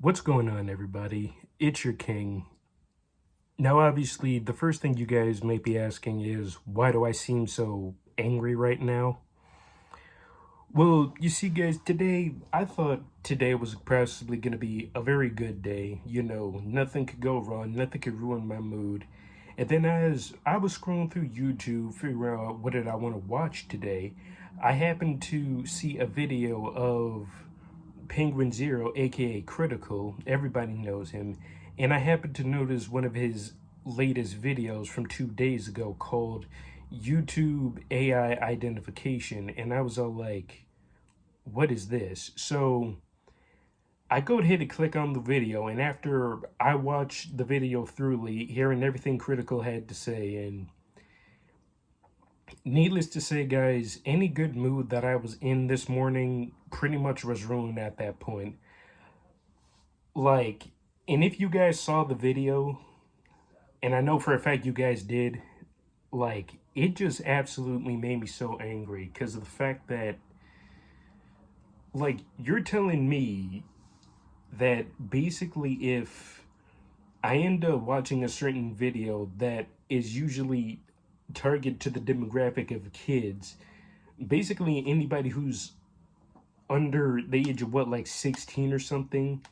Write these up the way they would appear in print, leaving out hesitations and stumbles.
What's going on, everybody? It's your king. Now, obviously, the first thing you guys might be asking is, why do I seem so angry right now? Well, you see, guys, today, I thought today was possibly going to be a very good day. You know, nothing could go wrong, nothing could ruin my mood. And then as I was scrolling through YouTube, figuring out what did I want to watch today, I happened to see a video of Penguin Zero, aka Critical. Everybody knows him. And I happened to notice one of his latest videos from 2 days ago called YouTube AI Identification. And I was all like, what is this? So I go ahead and click on the video. And after I watched the video thoroughly, hearing everything Critical had to say, and needless to say, guys, any good mood that I was in this morning pretty much was ruined at that point. Like, and if you guys saw the video, and I know for a fact you guys did, like, it just absolutely made me so angry because of the fact that, like, you're telling me that basically if I end up watching a certain video that is usually targeted to the demographic of kids, basically anybody who's under the age of what, like 16 or something,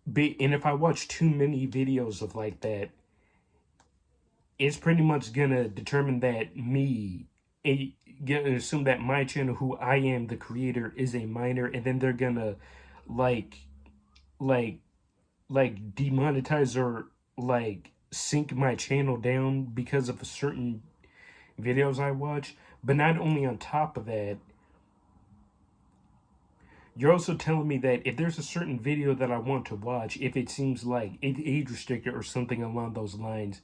and if I watch too many videos of like that, it's pretty much gonna determine that gonna assume that my channel, who I am the creator, is a minor, and then they're gonna like like demonetize or like sink my channel down because of a certain videos I watch. But not only on top of that, you're also telling me that if there's a certain video that I want to watch, if it seems like it age restricted or something along those lines,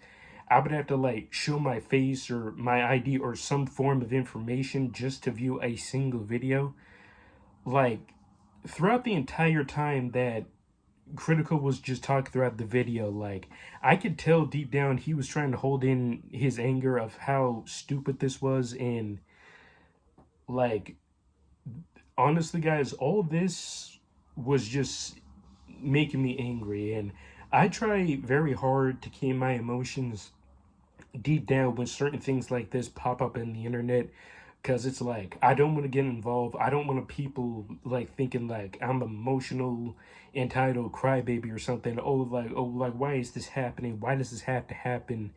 I would have to like show my face or my ID or some form of information just to view a single video. Like, throughout the entire time that Critical was just talking throughout the video, like, I could tell deep down he was trying to hold in his anger of how stupid this was. And like, honestly, guys, all this was just making me angry. And I try very hard to keep my emotions deep down when certain things like this pop up in the internet, because it's like I don't want to get involved. I don't want people like thinking like I'm emotional, entitled crybaby or something. Oh, like why is this happening? Why does this have to happen?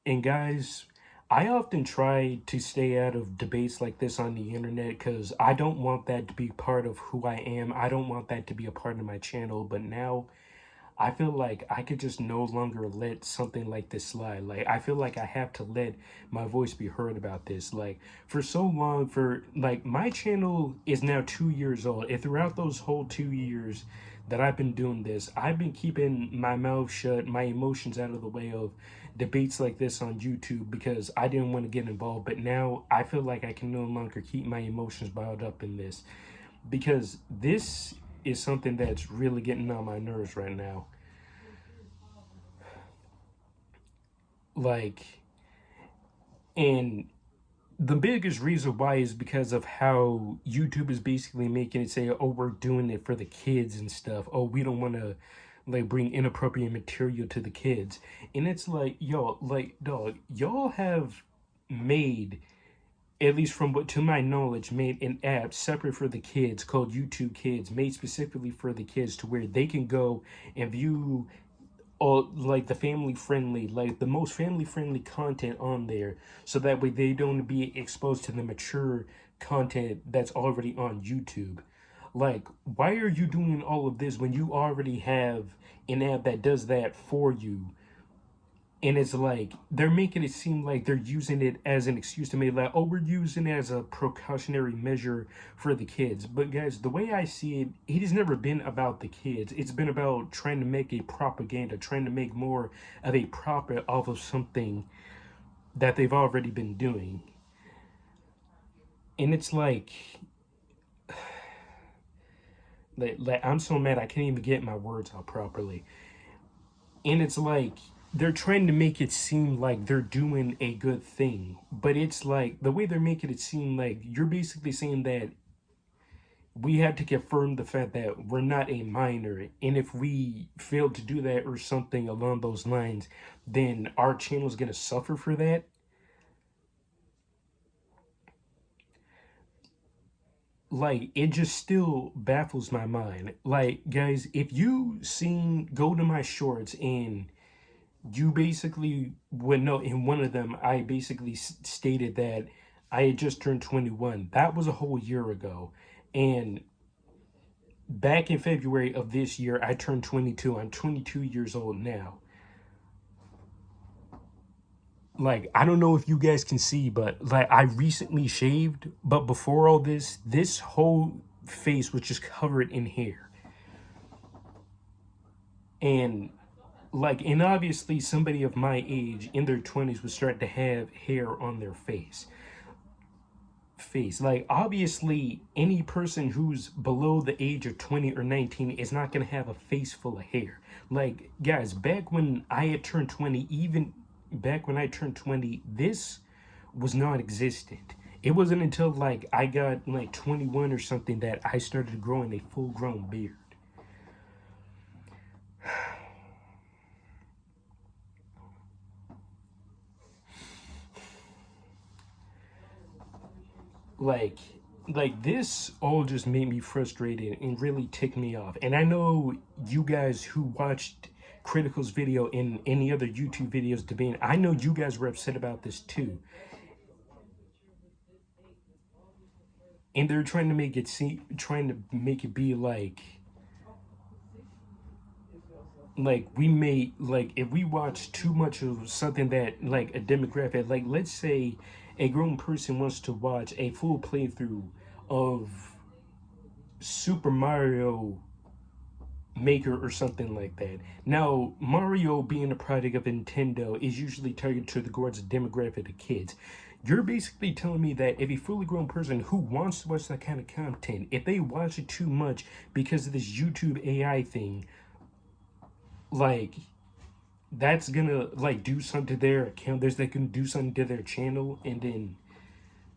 And guys, I often try to stay out of debates like this on the internet because I don't want that to be part of who I am. I don't want that to be a part of my channel. But now I feel like I could just no longer let something like this slide. Like, I feel like I have to let my voice be heard about this. Like, for so long, for like, my channel is now 2 years old. And throughout those whole 2 years that I've been doing this, I've been keeping my mouth shut, my emotions out of the way of debates like this on YouTube because I didn't want to get involved. But now I feel like I can no longer keep my emotions bottled up in this because this is something that's really getting on my nerves right now. Like, and the biggest reason why is because of how YouTube is basically making it say, oh, we're doing it for the kids and stuff. Oh, we don't want to like bring inappropriate material to the kids. And it's like, yo, like, dog, y'all have made, at least from what to my knowledge, made an app separate for the kids called YouTube Kids, made specifically for the kids to where they can go and view all like the family friendly, like the most family friendly content on there, so that way they don't be exposed to the mature content that's already on YouTube. Like, why are you doing all of this when you already have an app that does that for you? And it's like they're making it seem like they're using it as an excuse to make like, oh, we're using it as a precautionary measure for the kids. But guys, the way I see it, it has never been about the kids. It's been about trying to make a propaganda, trying to make more of a profit off of something that they've already been doing. And it's like I'm so mad I can't even get my words out properly. And it's like they're trying to make it seem like they're doing a good thing, but it's like the way they're making it seem like you're basically saying that we had to confirm the fact that we're not a minor, and if we fail to do that or something along those lines, then our channel is going to suffer for that. Like, it just still baffles my mind. Like, guys, if you seen go to my shorts and you basically would know, in one of them I basically stated that I had just turned 21. That was a whole year ago. And back in February of this year, I turned 22. I'm 22 years old now. Like, I don't know if you guys can see, but like, I recently shaved, but before all this, this whole face was just covered in hair. And like, and obviously somebody of my age in their 20s would start to have hair on their face. Like, obviously any person who's below the age of 20 or 19 is not going to have a face full of hair. Like, guys, back when I had turned 20, even back when I turned 20, this was non-existent. It wasn't until like I got like 21 or something that I started growing a full-grown beard. like this all just made me frustrated and really ticked me off. And I know you guys who watched Critical's video and any other YouTube videos debating, I know you guys were upset about this too. And they're trying to make it seem, trying to make it be like we may, like, if we watch too much of something that, like, a demographic, like, let's say a grown person wants to watch a full playthrough of Super Mario Maker or something like that. Now, Mario being a product of Nintendo is usually targeted towards a demographic of kids. You're basically telling me that if a fully grown person who wants to watch that kind of content, if they watch it too much because of this YouTube AI thing, like, that's gonna like do something to their account, there's that can do something to their channel, and then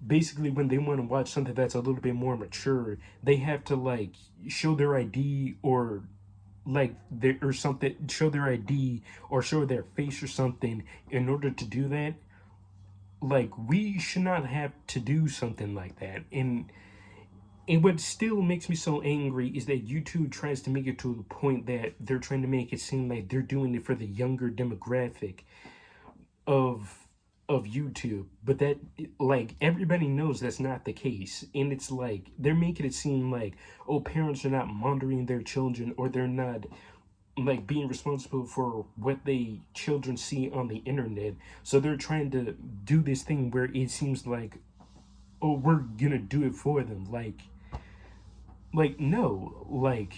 basically when they want to watch something that's a little bit more mature, they have to like show their ID or like their or something, show their ID or show their face or something in order to do that. Like, we should not have to do something like that. And what still makes me so angry is that YouTube tries to make it to the point that they're trying to make it seem like they're doing it for the younger demographic of YouTube, but that, like, everybody knows that's not the case. And it's like they're making it seem like, oh, parents are not monitoring their children, or they're not like being responsible for what they children see on the internet. So they're trying to do this thing where it seems like, oh, we're gonna do it for them. Like, no, like,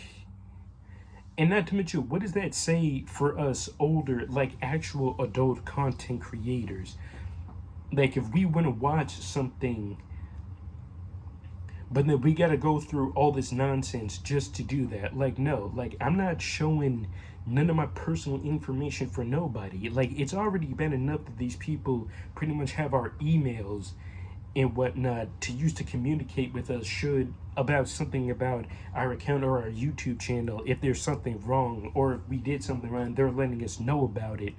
and not to mention, what does that say for us older, like, actual adult content creators? Like, if we want to watch something, but then we got to go through all this nonsense just to do that. Like, no, like, I'm not showing none of my personal information for nobody. Like, it's already bad enough that these people pretty much have our emails and whatnot to use to communicate with us should about something about our account or our YouTube channel. If there's something wrong or if we did something wrong, they're letting us know about it.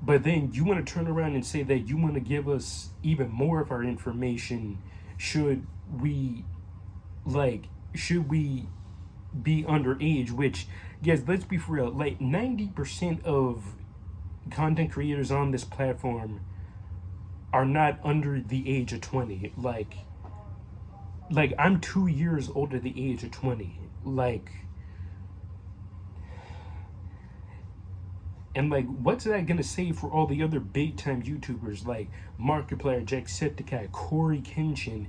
But then you want to turn around and say that you want to give us even more of our information should we, like, should we be underage, which, guys, let's be for real, like, 90% of content creators on this platform are not under the age of 20. Like I'm 2 years older the age of 20. Like, and like, what's that gonna say for all the other big time YouTubers like Markiplier, Jacksepticeye, Corey Kenshin,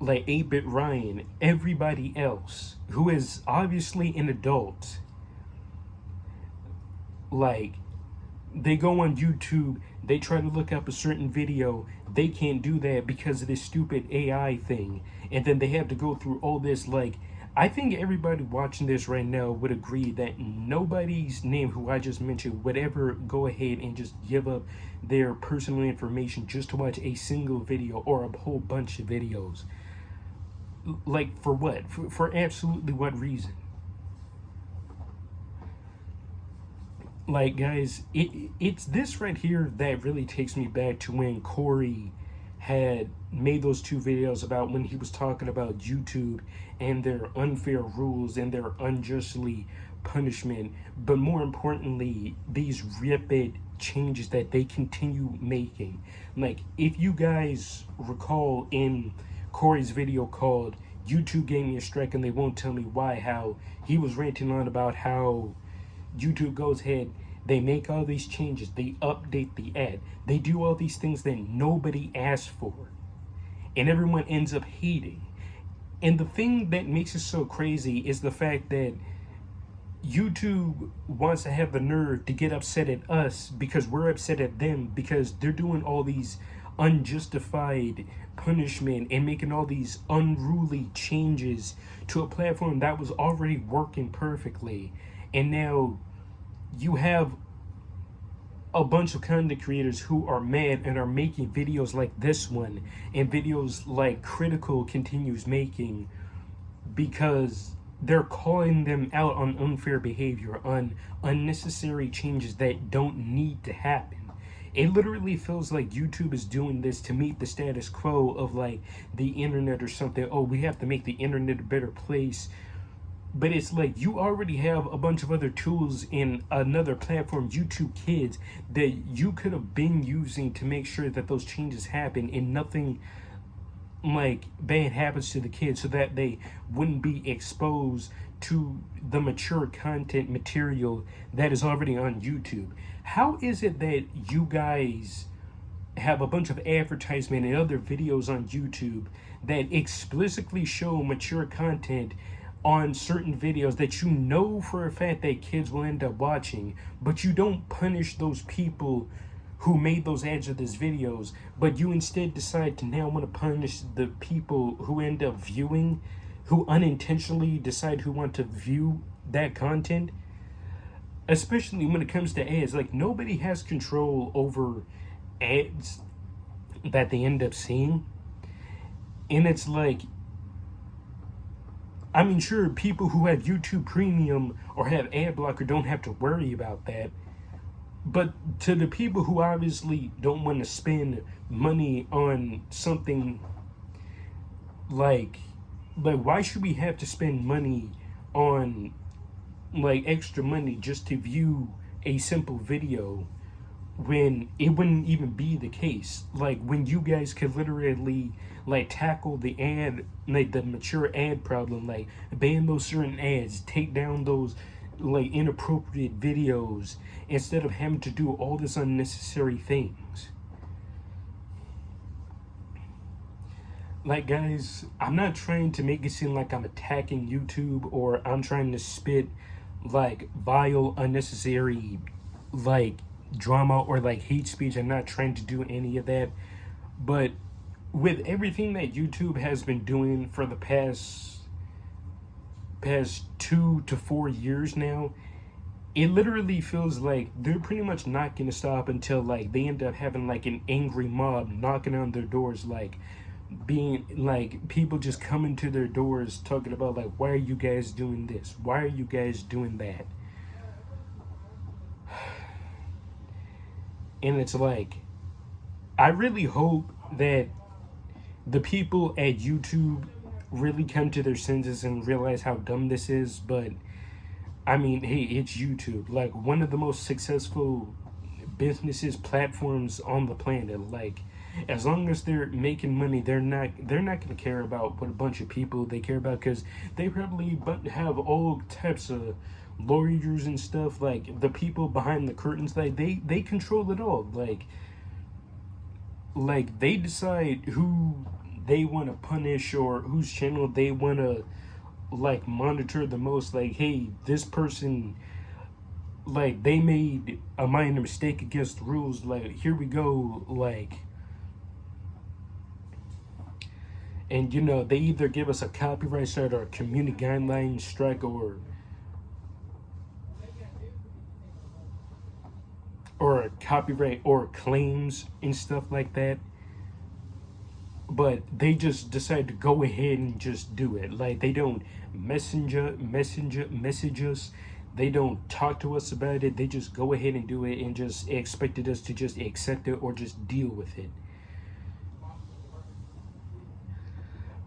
like 8-Bit Ryan, everybody else who is obviously an adult? Like, they go on YouTube, they try to look up a certain video, they can't do that because of this stupid AI thing, and then they have to go through all this. Like, I think everybody watching this right now would agree that nobody's name who I just mentioned would ever go ahead and just give up their personal information just to watch a single video or a whole bunch of videos. Like, for what? For absolutely what reason? Like, guys, it's this right here that really takes me back to when Corey had made those two videos about when he was talking about YouTube and their unfair rules and their unjustly punishment, but more importantly, these rapid changes that they continue making. Like, if you guys recall in Corey's video called YouTube Gave Me a Strike and They Won't Tell Me Why, how he was ranting on about how YouTube goes ahead, they make all these changes, they update the ad, they do all these things that nobody asked for, and everyone ends up hating. And the thing that makes it so crazy is the fact that YouTube wants to have the nerve to get upset at us because we're upset at them because they're doing all these unjustified punishment and making all these unruly changes to a platform that was already working perfectly. And now you have a bunch of content creators who are mad and are making videos like this one and videos like Critical continues making because they're calling them out on unfair behavior, on unnecessary changes that don't need to happen. It literally feels like YouTube is doing this to meet the status quo of like the internet or something. Oh, we have to make the internet a better place. But it's like you already have a bunch of other tools in another platform, YouTube Kids, that you could have been using to make sure that those changes happen and nothing like bad happens to the kids so that they wouldn't be exposed to the mature content material that is already on YouTube. How is it that you guys have a bunch of advertisement and other videos on YouTube that explicitly show mature content on certain videos that you know for a fact that kids will end up watching, but you don't punish those people who made those ads or those videos, but you instead decide to now want to punish the people who end up viewing, who unintentionally decide who want to view that content? Especially when it comes to ads, like nobody has control over ads that they end up seeing. And it's like, I mean, sure, people who have YouTube Premium or have ad blocker don't have to worry about that. But to the people who obviously don't want to spend money on something like why should we have to spend money on like extra money just to view a simple video when it wouldn't even be the case? Like when you guys could literally like tackle the ad, like the mature ad problem, like ban those certain ads, take down those like inappropriate videos instead of having to do all this unnecessary things. Like, guys, I'm not trying to make it seem like I'm attacking YouTube or I'm trying to spit like vile unnecessary like drama or like hate speech. I'm not trying to do any of that. But with everything that YouTube has been doing for the past 2 to 4 years now, it literally feels like they're pretty much not gonna stop until like they end up having like an angry mob knocking on their doors, like being like people just coming to their doors talking about like, why are you guys doing this, why are you guys doing that? And it's like, I really hope that the people at YouTube really come to their senses and realize how dumb this is. But I mean, hey, it's YouTube, like one of the most successful businesses platforms on the planet. Like as long as they're making money, they're not going to care about what a bunch of people they care about, because they probably have all types of lawyers and stuff, like the people behind the curtains, like they control it all. Like they decide who they want to punish or whose channel they want to like monitor the most. Like, hey, this person, like they made a minor mistake against the rules, like here we go. Like, and you know, they either give us a copyright strike or a community guidelines strike or a copyright or claims and stuff like that. but they just decide to go ahead and just do it. Like they don't message us. They don't talk to us about it. They just go ahead and do it and just expected us to just accept it or just deal with it.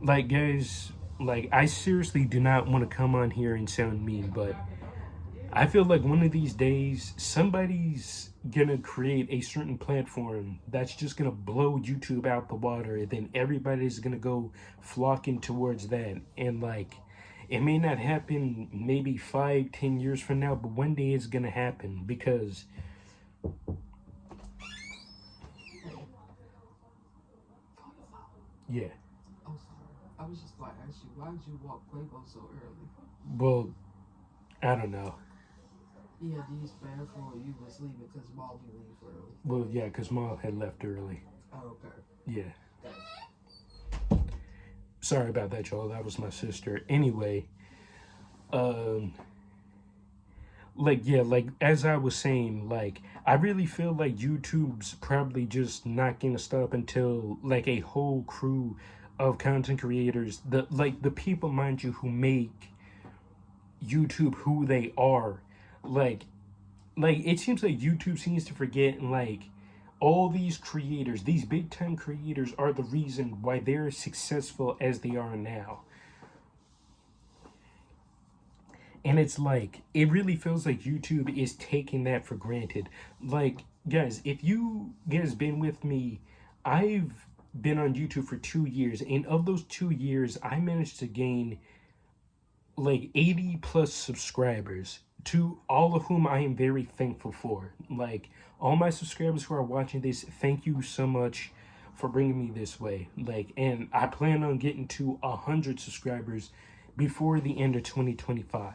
Like guys, like I seriously do not want to come on here and sound mean, but I feel like one of these days somebody's gonna create a certain platform that's just gonna blow YouTube out the water, and then everybody's gonna go flocking towards that. And like, it may not happen maybe 5, 10 years from now, but one day it's gonna happen because yeah. Oh, sorry. I was just like, ask you, why did you walk Quavo so early? Well, I don't know. Yeah, these bad for you was leaving because Molly leave early. Well, yeah, because Mom had left early. Oh, okay. Yeah. Thanks. Sorry about that, y'all. That was my sister. Anyway, um, like yeah, like as I was saying, like I really feel like YouTube's probably just not gonna stop until like a whole crew of content creators, the people, mind you, who make YouTube who they are, like it seems like YouTube seems to forget like all these creators, these big time creators, are the reason why they're as successful as they are now. And it's like, it really feels like YouTube is taking that for granted. Like, guys, if you guys been with me, I've been on YouTube for 2 years, and of those 2 years, I managed to gain like 80 plus subscribers, to all of whom I am very thankful for. Like, all my subscribers who are watching this, thank you so much for bringing me this way. Like, and I plan on getting to 100 subscribers before the end of 2025.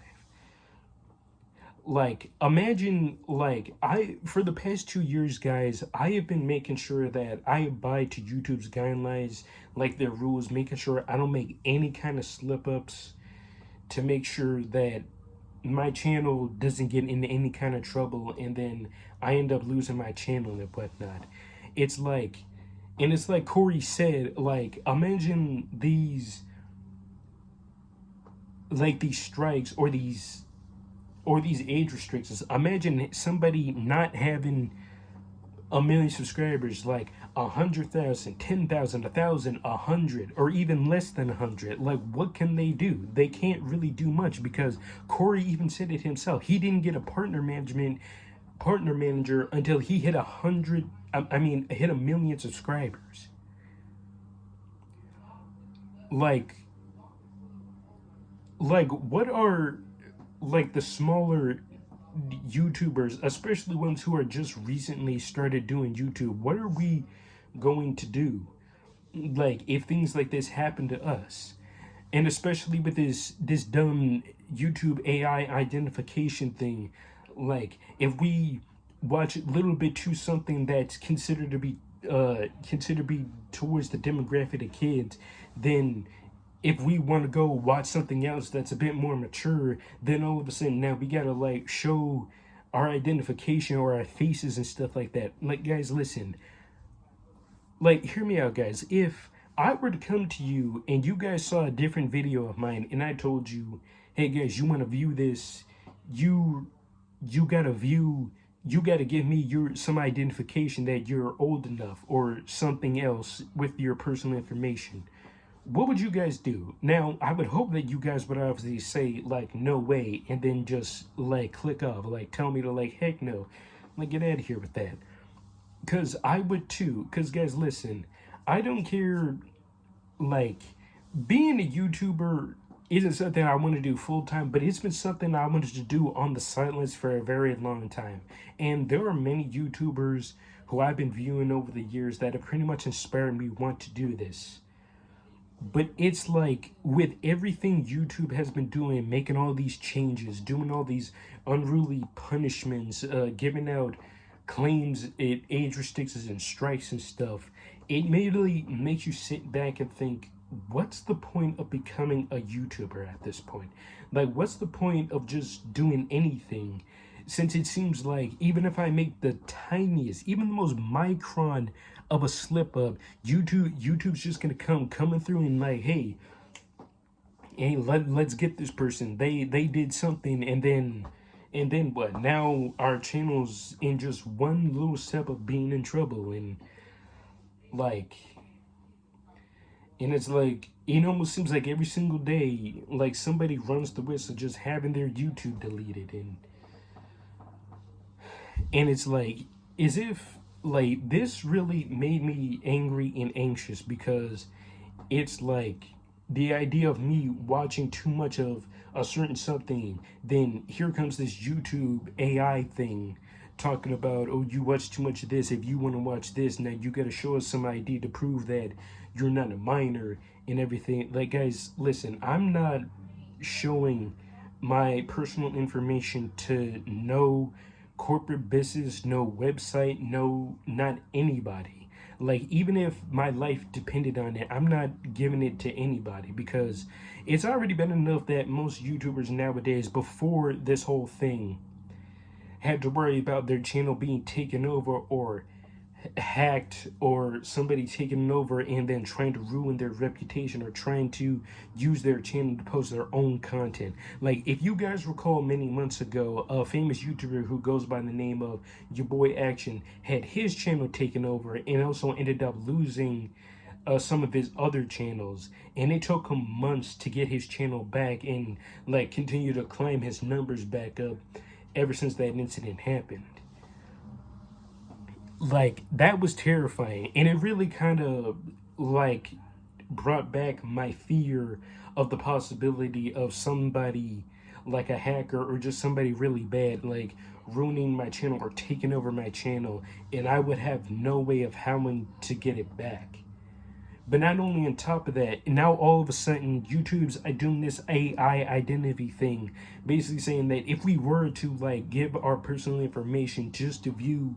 Like, imagine, like, I for the past 2 years, guys, I have been making sure that I abide to YouTube's guidelines, like their rules, making sure I don't make any kind of slip ups, to make sure that my channel doesn't get into any kind of trouble, and then I end up losing my channel and whatnot. It's like, and it's like Corey said, like, imagine these strikes, or these age restrictions. Imagine somebody not having 1 million subscribers, like 100,000, 10,000, 1,000, 100, or even less than 100. Like, what can they do? They can't really do much, because Corey even said it himself. He didn't get a partner manager until he hit 100. I mean, hit 1 million subscribers. Like, what are like the smaller YouTubers, especially ones who are just recently started doing YouTube, what are we going to do? Like, if things like this happen to us, and especially with this dumb YouTube AI identification thing, like if we watch a little bit to something that's considered to be towards the demographic of kids, then if we want to go watch something else that's a bit more mature, then all of a sudden now we gotta like show our identification or our faces and stuff like that. Like, guys, listen, like, hear me out, guys. If I were to come to you and you guys saw a different video of mine, and I told you, hey guys, you want to view this, you you gotta view you gotta give me your some identification that you're old enough or something else with your personal information, what would you guys do? Now, I would hope that you guys would obviously say, like, no way, and then just, like, click off, like, tell me to, like, heck no, like, get out of here with that. Because I would too. Because, guys, listen, I don't care, like, being a YouTuber isn't something I want to do full time, but it's been something I wanted to do on the sidelines for a very long time. And there are many YouTubers who I've been viewing over the years that have pretty much inspired me want to do this. But it's like, with everything YouTube has been doing, making all these changes, doing all these unruly punishments, giving out claims, it age restrictions and strikes and stuff, it immediately makes you sit back and think, what's the point of becoming a YouTuber at this point? Like, what's the point of just doing anything since it seems like even if I make the tiniest, even the most micron of a slip up, YouTube's just gonna coming through and like, hey, let's get this person. They did something, and then what? Now our channel's in just one little step of being in trouble, like, and it's like it almost seems like every single day, like somebody runs the risk of just having their YouTube deleted, and it's like as if like this really made me angry and anxious because it's like the idea of me watching too much of a certain something, then here comes this YouTube AI thing talking about, oh, you watch too much of this. If you want to watch this, now you got to show us some ID to prove that you're not a minor and everything. Like, guys, listen, I'm not showing my personal information to no corporate business, no website, no, not anybody. Like, even if my life depended on it, I'm not giving it to anybody because it's already been enough that most YouTubers nowadays, before this whole thing, had to worry about their channel being taken over or hacked or somebody taking it over and then trying to ruin their reputation or trying to use their channel to post their own content. Like, if you guys recall, many months ago, a famous YouTuber who goes by the name of Your Boy Action had his channel taken over and also ended up losing some of his other channels, and it took him months to get his channel back and like continue to climb his numbers back up ever since that incident happened. Like, that was terrifying, and it really kind of like brought back my fear of the possibility of somebody like a hacker or just somebody really bad like ruining my channel or taking over my channel, and I would have no way of how to get it back. But not only on top of that, now all of a sudden YouTube's doing this AI identity thing, basically saying that if we were to like give our personal information just to view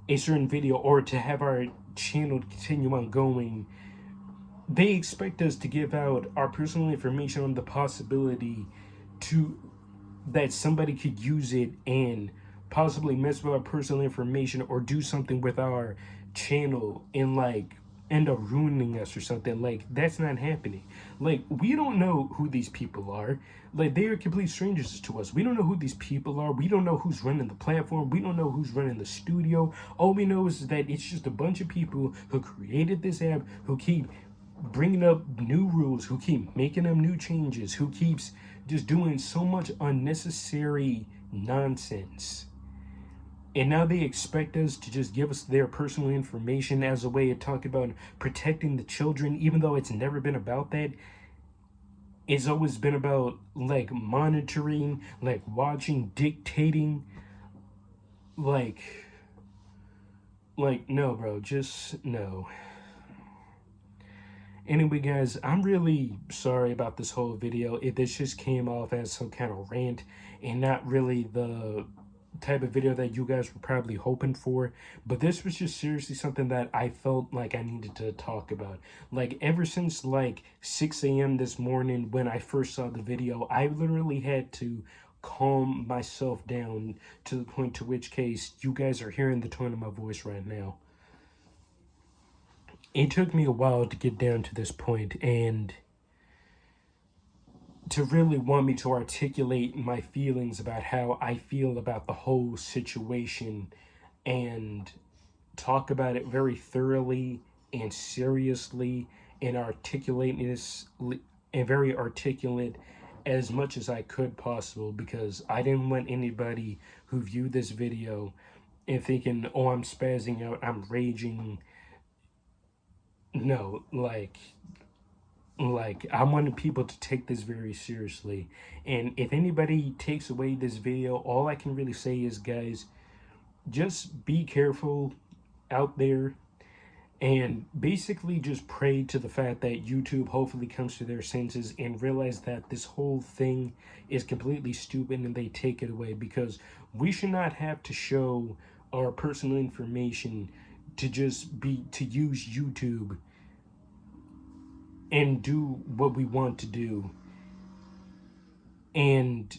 a certain video or to have our channel continue on going, they expect us to give out our personal information on the possibility to that somebody could use it and possibly mess with our personal information or do something with our channel and like end up ruining us or something. Like, that's not happening. Like, we don't know who these people are. Like, they are complete strangers to us. We don't know who these people are. We don't know who's running the platform. We don't know who's running the studio. All we know is that it's just a bunch of people who created this app, who keep bringing up new rules, who keep making up new changes, who keeps just doing so much unnecessary nonsense. And now they expect us to just give us their personal information as a way of talking about protecting the children, even though it's never been about that. It's always been about like monitoring, like watching, dictating, like no, bro, just no. Anyway, guys, I'm really sorry about this whole video. If this just came off as some kind of rant and not really the type of video that you guys were probably hoping for, but this was just seriously something that I felt like I needed to talk about. Like, ever since like 6 a.m. this morning when I first saw the video, I literally had to calm myself down to the point to which case you guys are hearing the tone of my voice right now. It took me a while to get down to this point and to really want me to articulate my feelings about how I feel about the whole situation and talk about it very thoroughly and seriously and articulate this and very articulate as much as I could possible, because I didn't want anybody who viewed this video and thinking, oh, I'm spazzing out, I'm raging. No, I wanted people to take this very seriously. And if anybody takes away this video, all I can really say is, guys, just be careful out there and basically just pray to the fact that YouTube hopefully comes to their senses and realize that this whole thing is completely stupid and they take it away, because we should not have to show our personal information to just be to use YouTube and do what we want to do. And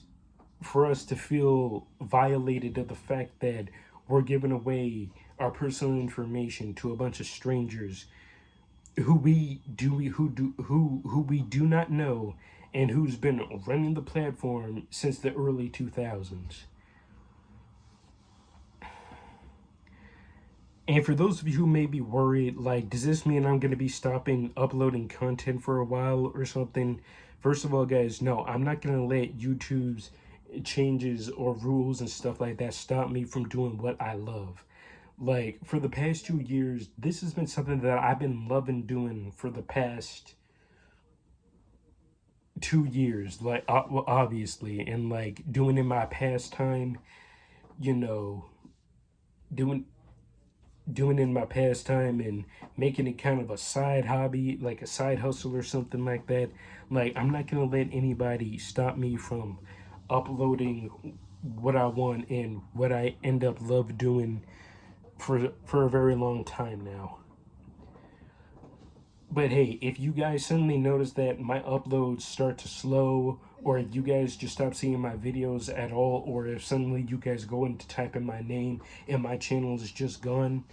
for us to feel violated of the fact that we're giving away our personal information to a bunch of strangers who we do not know and who's been running the platform since the early 2000s. And for those of you who may be worried, like, does this mean I'm going to be stopping uploading content for a while or something? First of all, guys, no, I'm not going to let YouTube's changes or rules and stuff like that stop me from doing what I love. Like, for the past 2 years, this has been something that I've been loving doing for the past 2 years, like, obviously, and like doing in my pastime, you know, doing in my pastime and making it kind of a side hobby, like a side hustle or something like that. Like, I'm not gonna let anybody stop me from uploading what I want and what I end up love doing for a very long time now. But hey, if you guys suddenly notice that my uploads start to slow, or you guys just stop seeing my videos at all, or if suddenly you guys go in to type in my name and my channel is just gone,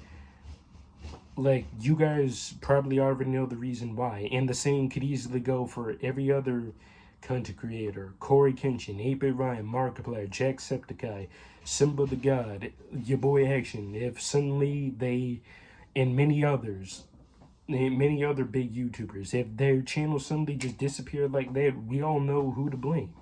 like, you guys probably already know the reason why. And the same could easily go for every other content creator: Corey Kenshin, 8-Bit Ryan, Markiplier, Jacksepticeye, Simba the God, your boy Action. If suddenly they, and many other big YouTubers, if their channel suddenly just disappeared like that, we all know who to blame.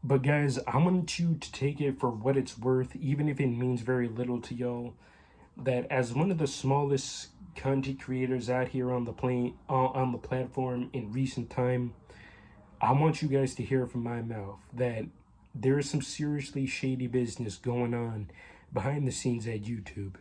But guys, I want you to take it for what it's worth, even if it means very little to y'all. That as one of the smallest content creators out here on on the platform in recent time, I want you guys to hear from my mouth that there is some seriously shady business going on behind the scenes at YouTube.